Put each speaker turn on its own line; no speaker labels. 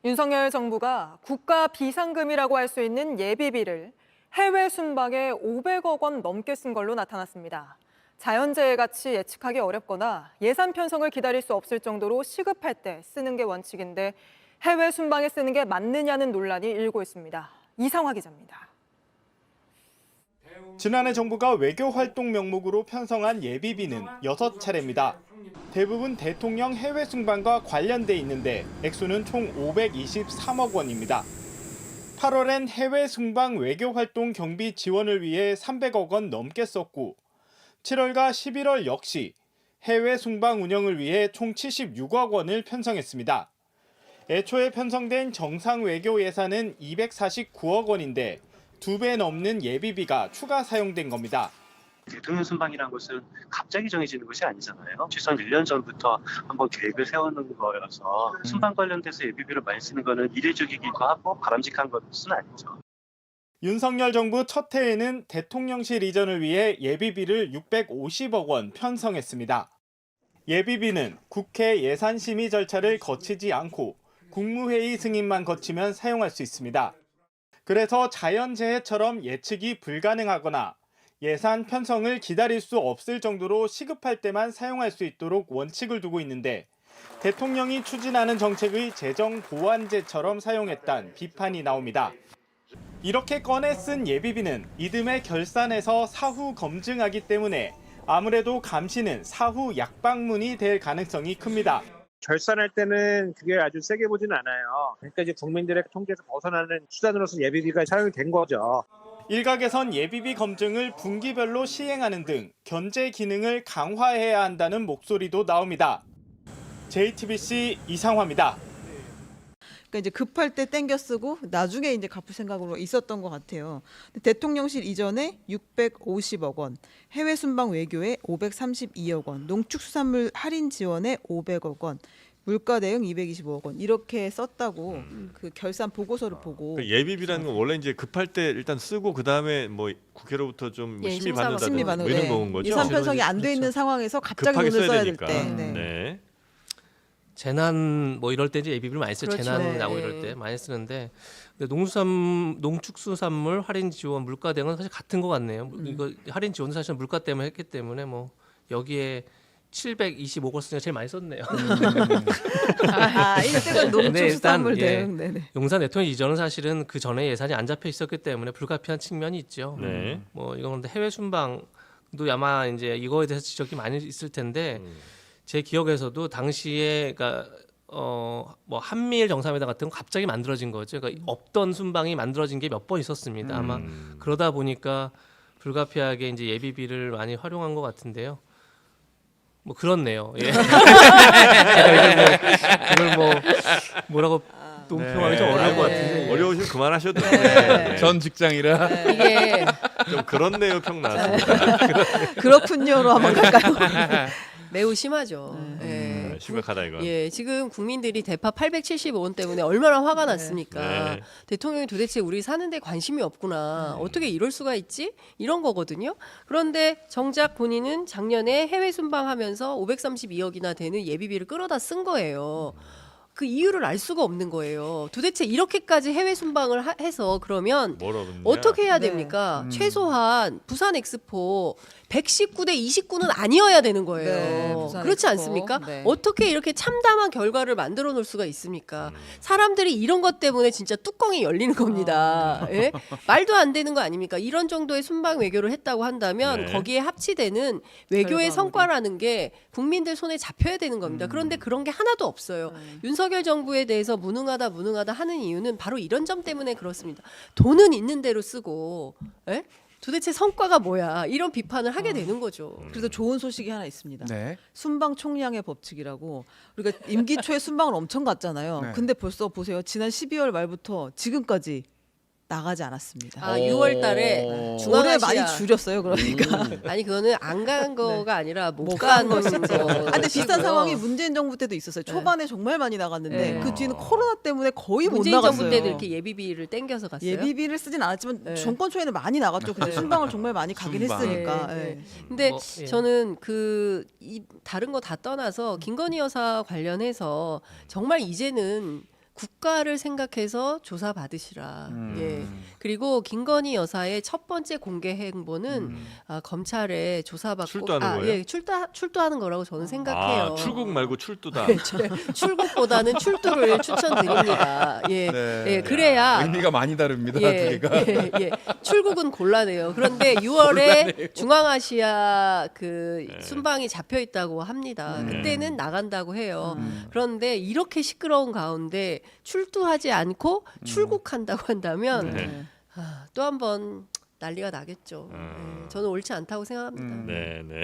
윤석열 정부가 국가 비상금이라고 할 수 있는 예비비를 해외 순방에 500억 원 넘게 쓴 걸로 나타났습니다. 자연재해 같이 예측하기 어렵거나 예산 편성을 기다릴 수 없을 정도로 시급할 때 쓰는 게 원칙인데 해외 순방에 쓰는 게 맞느냐는 논란이 일고 있습니다. 이상화 기자입니다.
지난해 정부가 외교활동 명목으로 편성한 예비비는 6차례입니다. 대부분 대통령 해외 순방과 관련돼 있는데 액수는 총 523억 원입니다. 8월엔 해외 순방 외교활동 경비 지원을 위해 300억 원 넘게 썼고 7월과 11월 역시 해외 순방 운영을 위해 총 76억 원을 편성했습니다. 애초에 편성된 정상 외교 예산은 249억 원인데 2배 넘는 예비비가 추가 사용된 겁니다.
대통령 순방이라는 것은 갑자기 정해지는 것이 아니잖아요. 최소한 1년 전부터 한번 계획을 세우는 거여서 순방 관련돼서 예비비를 많이 쓰는 거는 이례적이기도 하고 바람직한 것은 아니죠.
윤석열 정부 첫 해에는 대통령실 이전을 위해 예비비를 650억 원 편성했습니다. 예비비는 국회 예산심의 절차를 거치지 않고 국무회의 승인만 거치면 사용할 수 있습니다. 그래서 자연재해처럼 예측이 불가능하거나 예산 편성을 기다릴 수 없을 정도로 시급할 때만 사용할 수 있도록 원칙을 두고 있는데 대통령이 추진하는 정책의 재정 보완제처럼 사용했다는 비판이 나옵니다. 이렇게 꺼내 쓴 예비비는 이듬해 결산해서 사후 검증하기 때문에 아무래도 감시는 사후 약방문이 될 가능성이 큽니다.
결산할 때는 그게 아주 세게 보지는 않아요. 그러니까 이제 국민들의 통제에서 벗어나는 수단으로서 예비비가 사용이 된 거죠.
일각에선 예비비 검증을 분기별로 시행하는 등 견제 기능을 강화해야 한다는 목소리도 나옵니다. JTBC 이상화입니다.
그러니까 이제 급할 때 땡겨 쓰고 나중에 이제 갚을 생각으로 있었던 것 같아요. 대통령실 이전에 650억 원, 해외 순방 외교에 532억 원, 농축수산물 할인 지원에 500억 원, 물가 대응 225억 원 이렇게 썼다고 그 결산 보고서를 보고
그 예비비라는 건 원래 이제 급할 때 일단 쓰고 그 다음에 뭐 국회로부터 좀 뭐 심의 받는다든지 뭐 이런 거인 거죠.
예산 편성이 안 돼 있는 상황에서 갑자기
급하게
돈을 써야 될
되니까.
때. 네.
네.
재난 뭐 이럴 때 이제 예비비를 많이 써요.
그렇죠.
재난 나고
네.
이럴 때 많이 쓰는데 근데 농축수산물 할인 지원 물가 대응은 사실 같은 것 같네요. 이거 할인 지원도 사실 물가 때문에 했기 때문에 뭐 여기에 725억 쓰니까 제일 많이 썼네요.
1등은 농축수산물
네,
대응. 네네.
용산 대통령 이전은 사실은 그 전에 예산이 안 잡혀 있었기 때문에 불가피한 측면이 있죠.
네.
뭐 이건 근데 해외 순방도 아마 이제 이거에 대해서 지적이 많이 있을 텐데 제 기억에서도 당시에 그러니까 뭐 한미일 정상회담 같은 거 갑자기 만들어진 거죠. 그러니까 없던 순방이 만들어진 게 몇 번 있었습니다. 아마 그러다 보니까 불가피하게 이제 예비비를 많이 활용한 것 같은데요. 뭐 그렇네요. 예. 이걸 뭐 뭐라고 논평하기 좀 어려울 것 같은데.
어려우시면 그만하셔도 돼요.
네. 전 직장이라
이게
좀 그렇네요 평 나왔습니다.
그렇군요로 한번 갈까요?
매우 심하죠. 예.
심각하다 이건.
예, 지금 국민들이 대파 875원 때문에 얼마나 화가 났습니까?
네.
대통령이 도대체 우리 사는데 관심이 없구나. 어떻게 이럴 수가 있지? 이런 거거든요. 그런데 정작 본인은 작년에 해외 순방하면서 532억이나 되는 예비비를 끌어다 쓴 거예요. 그 이유를 알 수가 없는 거예요. 도대체 이렇게까지 해외 순방을 해서 그러면
뭐라고
어떻게 해야
네.
됩니까? 최소한 부산 엑스포 119대 29는 아니어야 되는 거예요.
네, 부산
그렇지
엑스포.
않습니까?
네.
어떻게 이렇게 참담한 결과를 만들어 놓을 수가 있습니까? 사람들이 이런 것 때문에 진짜 뚜껑이 열리는 겁니다. 예? 말도 안 되는 거 아닙니까? 이런 정도의 순방 외교를 했다고 한다면
네.
거기에 합치되는 외교의
결과물이.
성과라는 게 국민들 손에 잡혀야 되는 겁니다. 그런데 그런 게 하나도 없어요. 윤석열 정부에 대해서 무능하다 하는 이유는 바로 이런 점 때문에 그렇습니다. 돈은 있는 대로 쓰고 예? 도대체 성과가 뭐야 이런 비판을 하게 되는 거죠.
그래서 좋은 소식이 하나 있습니다.
네.
순방 총량의 법칙이라고 우리가 임기 초에 순방을 엄청 갔잖아요.
네.
근데 벌써 보세요. 지난 12월 말부터 지금까지 나가지 않았습니다.
아 6월 달에
올해
중앙아시아
많이 줄였어요. 그러니까.
아니 그거는 안 간 거가 아니라 못
못
간
간 것이죠.
것이죠.
근데 비슷한 상황이 문재인 정부 때도 있었어요. 초반에 정말 많이 나갔는데
네.
그 뒤는 코로나 때문에 거의 못
문재인
나갔어요.
정부 때도 이렇게 예비비를 땡겨서 갔어요.
예비비를 쓰진 않았지만
네.
정권 초에는 많이 나갔죠. 근데 순방을 정말 많이 가긴
순방.
했으니까.
네,
예.
네. 근데
뭐, 예.
저는 다른 거 다 떠나서 김건희 여사 관련해서 정말 이제는 국가를 생각해서 조사 받으시라. 예. 그리고 김건희 여사의 첫 번째 공개 행보는 검찰에 조사받고
출두하는 거예요?
예, 출두하는 거라고 저는 생각해요.
아, 출국 말고 출두다.
출국보다는 출두를 추천드립니다. 예.
네.
예, 그래야
의미가 많이 다릅니다. 두
예,
개가.
예. 출국은 곤란해요. 그런데 6월에 중앙아시아 그 순방이 잡혀 있다고 합니다. 그때는 나간다고 해요. 그런데 이렇게 시끄러운 가운데 출두하지 않고 출국한다고 한다면
네.
또 한 번 난리가 나겠죠. 예, 저는 옳지 않다고 생각합니다.
네, 네.